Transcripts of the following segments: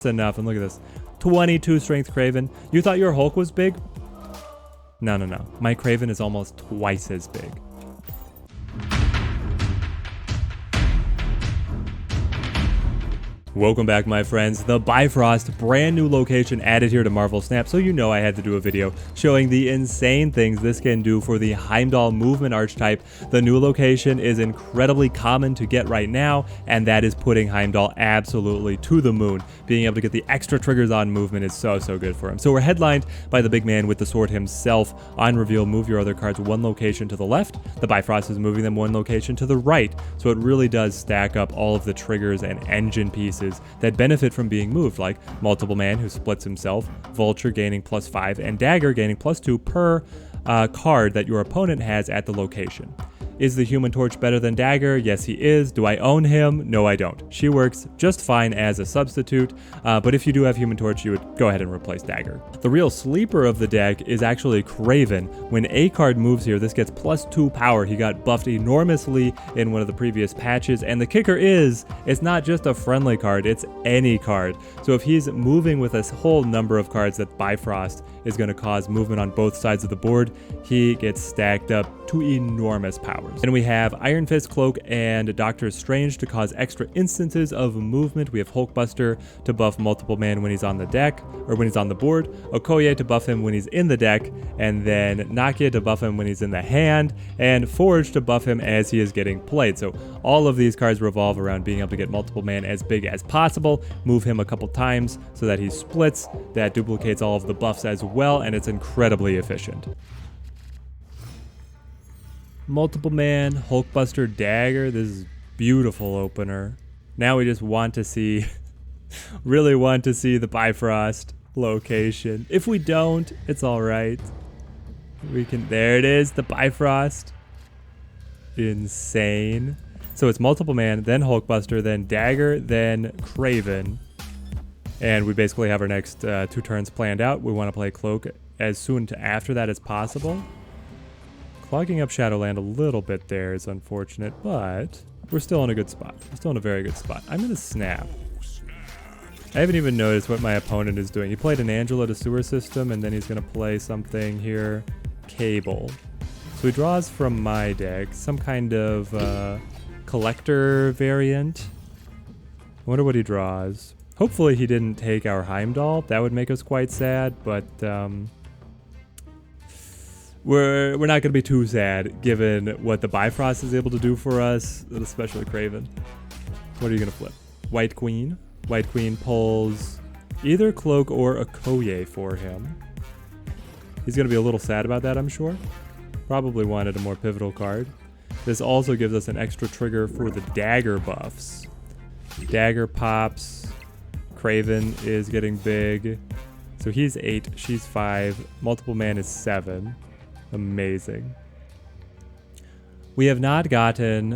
enough. And look at this. 22 strength Kraven. You thought your Hulk was big? No, no, no. My Kraven is almost twice as big. Welcome back, my friends. The Bifrost, brand new location added here to Marvel Snap, so you know I had to do a video showing the insane things this can do for the Heimdall Movement archetype. The new location is incredibly common to get right now, and that is putting Heimdall absolutely to the moon. Being able to get the extra triggers on movement is so good for him. So we're headlined by the big man with the sword himself. On reveal, move your other cards one location to the left. The Bifrost is moving them one location to the right, so it really does stack up all of the triggers and engine pieces that benefit from being moved, like Multiple Man, who splits himself, Vulture gaining +5, and Dagger gaining +2 per card that your opponent has at the location. Is the Human Torch better than Dagger? Yes, he is. Do I own him? No, I don't. She works just fine as a substitute, but if you do have Human Torch, you would go ahead and replace Dagger. The real sleeper of the deck is actually Kraven. When a card moves here, this gets +2 power. He got buffed enormously in one of the previous patches, and the kicker is, it's not just a friendly card, it's any card. So if he's moving with a whole number of cards that Bifrost is going to cause movement on both sides of the board, he gets stacked up to enormous powers. And we have Iron Fist, Cloak, and Doctor Strange to cause extra instances of movement. We have Hulkbuster to buff Multiple Man when he's on the deck, or when he's on the board, Okoye to buff him when he's in the deck, and then Nakia to buff him when he's in the hand, and Forge to buff him as he is getting played. So all of these cards revolve around being able to get Multiple Man as big as possible, move him a couple times so that he splits. That duplicates all of the buffs as well, and it's incredibly efficient. Multiple Man, Hulkbuster, Dagger. This is beautiful opener. Now we just want to see, really want to see the Bifrost location. If we don't, it's all right. We can, there it is, the Bifrost. Insane. So it's Multiple Man, then Hulkbuster, then Dagger, then Kraven. And we basically have our next 2 turns planned out. We want to play Cloak as soon after that as possible. Clogging up Shadowland a little bit there is unfortunate, but we're still in a good spot. We're still in a very good spot. I'm going to snap. I haven't even noticed what my opponent is doing. He played an Angela to Sewer System, and then he's going to play something here, Cable. So he draws from my deck some kind of collector variant. I wonder what he draws. Hopefully he didn't take our Heimdall. That would make us quite sad, but we're not going to be too sad given what the Bifrost is able to do for us, especially Kraven. What are you going to flip? White Queen. White Queen pulls either Cloak or Okoye for him. He's going to be a little sad about that, I'm sure. Probably wanted a more pivotal card. This also gives us an extra trigger for the Dagger buffs. Dagger pops. Kraven is getting big. So he's 8, she's 5. Multiple Man is 7. Amazing. We have not gotten,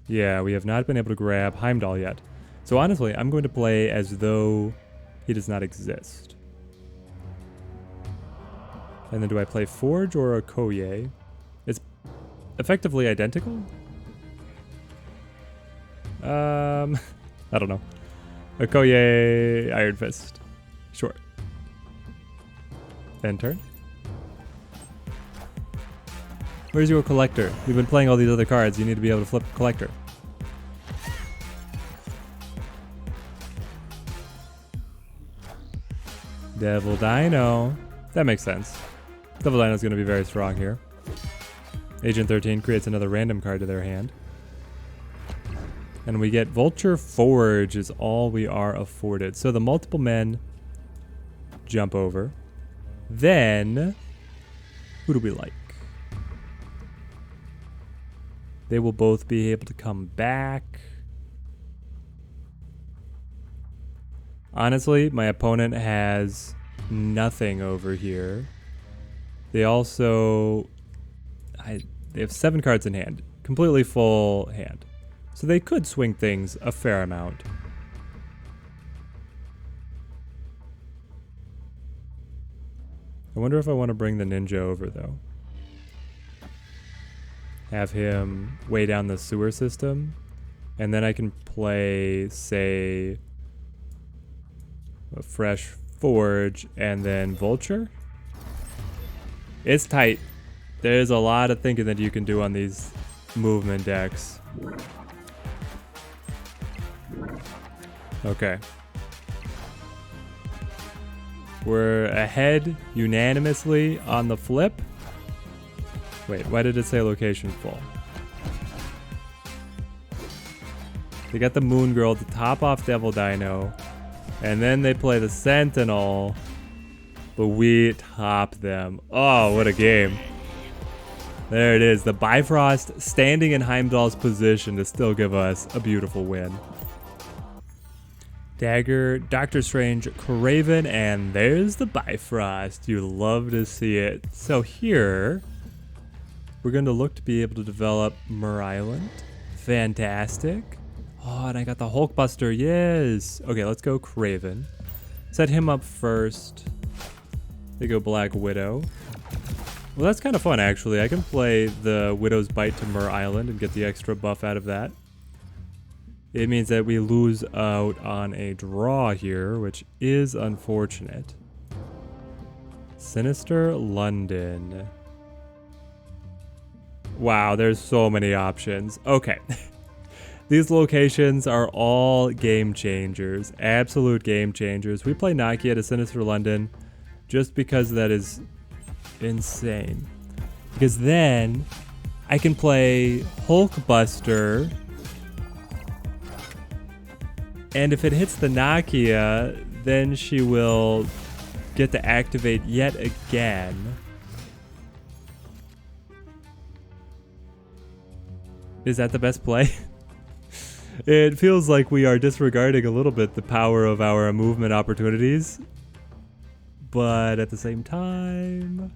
yeah, we have not been able to grab Heimdall yet. So honestly, I'm going to play as though he does not exist. And then do I play Forge or Okoye? It's effectively identical? I don't know. Okoye, Iron Fist. Sure. End turn. Where's your collector? We've been playing all these other cards. You need to be able to flip collector. Devil Dino. That makes sense. Devil Dino is going to be very strong here. Agent 13 creates another random card to their hand. And we get Vulture Forge is all we are afforded. So the Multiple Men jump over. Then, who do we like? They will both be able to come back. Honestly, my opponent has nothing over here. They also, they have 7 cards in hand. Completely full hand. So they could swing things a fair amount. I wonder if I want to bring the ninja over, though. Have him weigh down the sewer system. And then I can play, say, a Fresh Forge and then Vulture. It's tight. There's a lot of thinking that you can do on these movement decks. Okay. We're ahead unanimously on the flip. Wait, why did it say location full? They got the Moon Girl to top off Devil Dino. And then they play the Sentinel. But we top them. Oh, what a game. There it is. The Bifrost standing in Heimdall's position to still give us a beautiful win. Dagger, Doctor Strange, Kraven, and there's the Bifrost. You love to see it. So here, we're going to look to be able to develop Mer Island. Fantastic. Oh, and I got the Hulkbuster. Yes. Okay, let's go Kraven. Set him up first. They go Black Widow. Well, that's kind of fun, actually. I can play the Widow's Bite to Mer Island and get the extra buff out of that. It means that we lose out on a draw here, which is unfortunate. Sinister London. Wow, there's so many options. Okay. These locations are all game changers. Absolute game changers. We play Nakia to Sinister London just because that is insane. Because then I can play Hulkbuster. And if it hits the Nakia, then she will get to activate yet again. Is that the best play? It feels like we are disregarding a little bit the power of our movement opportunities. But at the same time,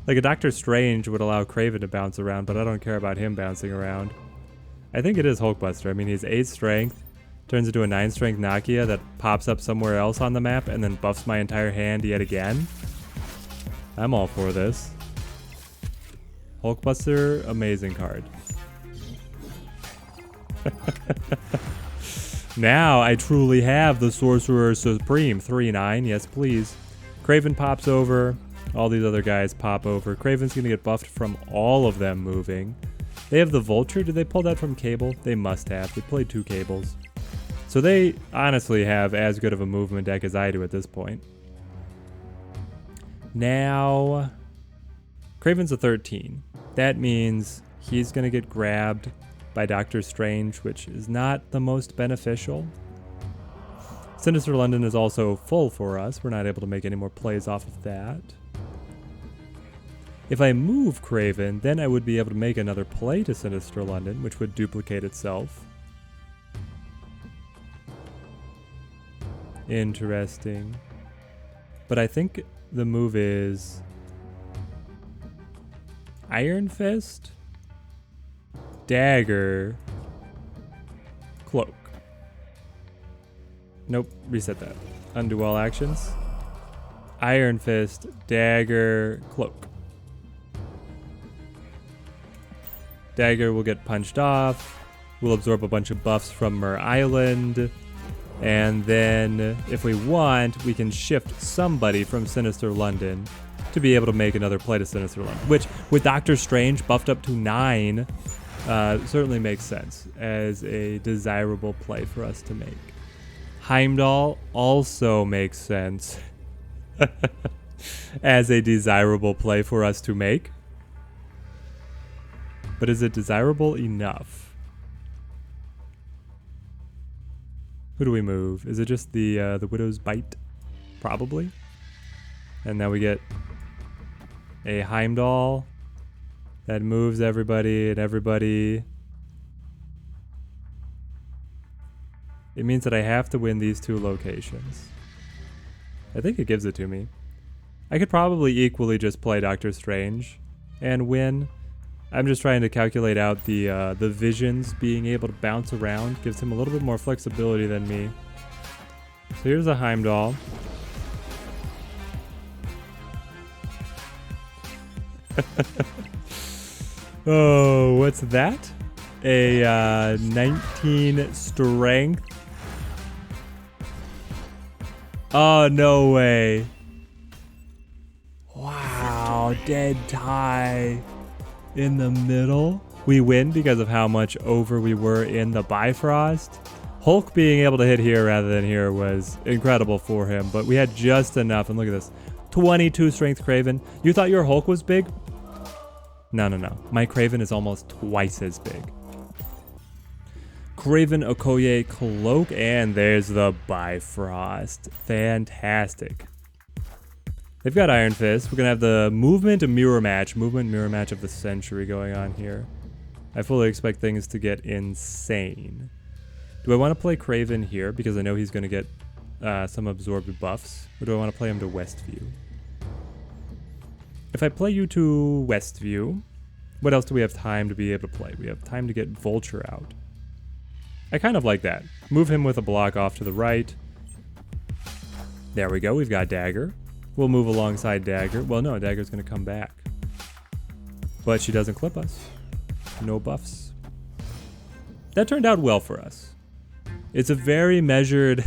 like a Doctor Strange would allow Kraven to bounce around, but I don't care about him bouncing around. I think it is Hulkbuster. I mean, he's 8 strength. Turns into a 9 strength Nakia that pops up somewhere else on the map and then buffs my entire hand yet again. I'm all for this. Hulkbuster, amazing card. Now I truly have the Sorcerer Supreme. 3/9, yes please. Kraven pops over. All these other guys pop over. Kraven's gonna get buffed from all of them moving. They have the Vulture. Did they pull that from Cable? They must have. They played 2 Cables. So they honestly have as good of a movement deck as I do at this point. Now, Kraven's a 13. That means he's going to get grabbed by Doctor Strange, which is not the most beneficial. Sinister London is also full for us. We're not able to make any more plays off of that. If I move Kraven, then I would be able to make another play to Sinister London, which would duplicate itself. Interesting. But I think the move is Iron Fist, Dagger, Cloak. Nope, reset that. Undo all actions. Iron Fist, Dagger, Cloak. Dagger will get punched off. We'll absorb a bunch of buffs from Mer Island. And then, if we want, we can shift somebody from Sinister London to be able to make another play to Sinister London. Which, with Doctor Strange buffed up to 9, certainly makes sense as a desirable play for us to make. Heimdall also makes sense as a desirable play for us to make. But is it desirable enough? Who do we move? Is it just the Widow's Bite? Probably. And now we get a Heimdall that moves everybody and everybody. It means that I have to win these 2 locations. I think it gives it to me. I could probably equally just play Doctor Strange and win. I'm just trying to calculate out the visions being able to bounce around. Gives him a little bit more flexibility than me. So here's a Heimdall. Oh, what's that? a 19 strength. Oh, no way. Wow, dead tie in the middle. We win because of how much over we were in the Bifrost. Hulk being able to hit here rather than here was incredible for him, but we had just enough. And look at this, 22 strength Kraven. You thought your Hulk was big? No. My Kraven is almost twice as big. Kraven, Okoye, Cloak, and there's the Bifrost. Fantastic. They've got Iron Fist. We're going to have the movement mirror match of the century going on here. I fully expect things to get insane. Do I want to play Kraven here because I know he's going to get some absorbed buffs? Or do I want to play him to Westview? If I play you to Westview, what else do we have time to be able to play? We have time to get Vulture out. I kind of like that. Move him with a block off to the right. There we go. We've got Dagger. We'll move alongside Dagger. Well, no, Dagger's going to come back. But she doesn't clip us. No buffs. That turned out well for us. It's a very measured,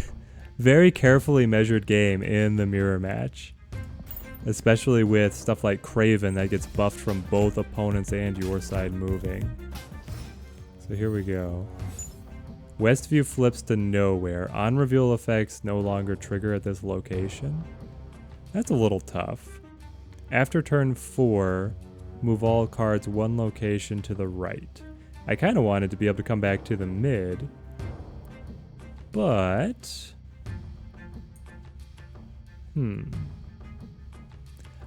very carefully measured game in the mirror match. Especially with stuff like Kraven that gets buffed from both opponents and your side moving. So here we go. Westview flips to nowhere. On reveal effects no longer trigger at this location. That's a little tough. After turn 4, move all cards one location to the right. I kind of wanted to be able to come back to the mid. But...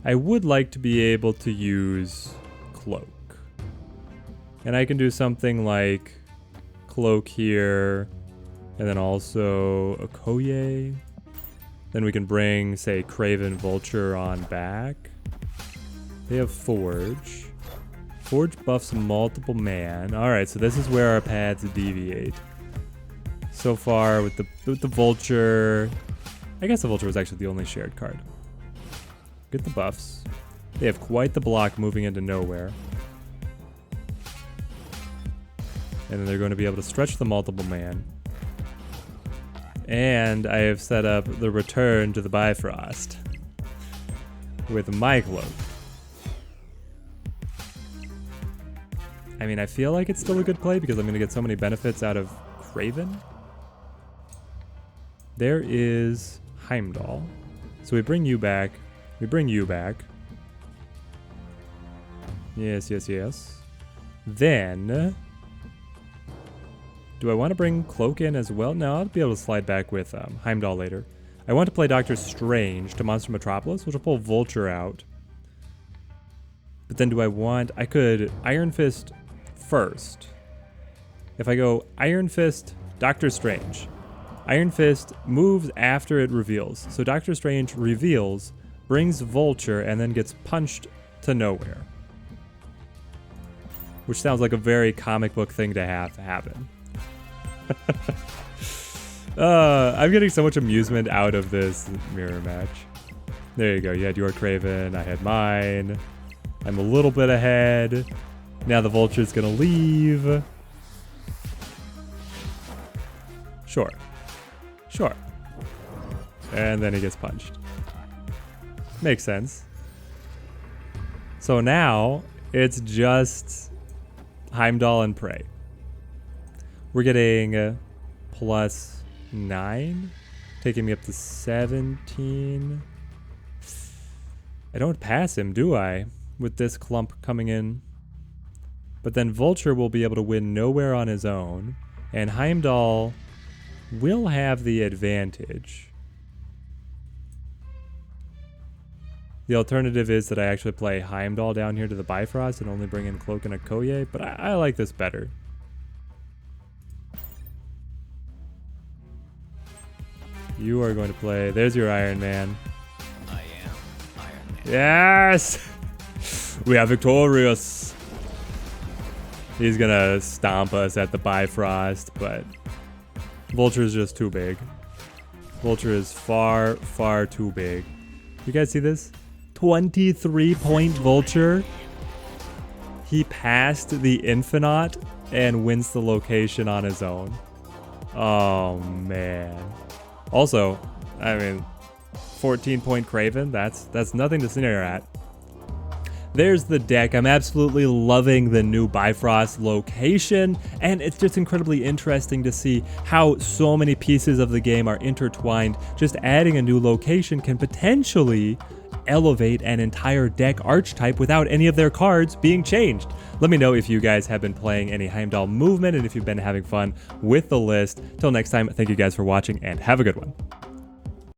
I would like to be able to use Cloak. And I can do something like Cloak here, and then also Okoye. Then we can bring, say, Kraven, Vulture on back. They have Forge. Forge buffs multiple man. Alright, so this is where our paths deviate. So far with the Vulture, I guess the Vulture was actually the only shared card. Get the buffs. They have quite the block moving into nowhere. And then they're going to be able to stretch the multiple man. And I have set up the return to the Bifrost with my Cloak. I mean, I feel like it's still a good play because I'm going to get so many benefits out of Kraven. There is Heimdall. So we bring you back. We bring you back. Yes. Then... do I want to bring Cloak in as well? No, I'll be able to slide back with Heimdall later. I want to play Doctor Strange to Monster Metropolis, which will pull Vulture out. But then do I want... I could Iron Fist first. If I go Iron Fist, Doctor Strange. Iron Fist moves after it reveals. So Doctor Strange reveals, brings Vulture, and then gets punched to nowhere. Which sounds like a very comic book thing to have happen. I'm getting so much amusement out of this mirror match. There you go. You had your Kraven. I had mine. I'm a little bit ahead. Now the Vulture's gonna leave. Sure. And then he gets punched. Makes sense. So now it's just Heimdall and Prey. We're getting +9, taking me up to 17. I don't pass him, do I? With this clump coming in. But then Vulture will be able to win nowhere on his own, and Heimdall will have the advantage. The alternative is that I actually play Heimdall down here to the Bifrost and only bring in Cloak and Okoye, but I like this better. You are going to play... there's your Iron Man. I am Iron Man. Yes! We are victorious! He's gonna stomp us at the Bifrost, but Vulture is just too big. Vulture is far, far too big. You guys see this? 23-point Vulture. He passed the Infinite and wins the location on his own. Oh, man. Also, I mean, 14-point Kraven, that's nothing to sneer at. There's the deck. I'm absolutely loving the new Bifrost location, and it's just incredibly interesting to see how so many pieces of the game are intertwined. Just adding a new location can potentially elevate an entire deck archetype without any of their cards being changed. Let me know if you guys have been playing any Heimdall Movement and if you've been having fun with the list. Till next time, thank you guys for watching and have a good one.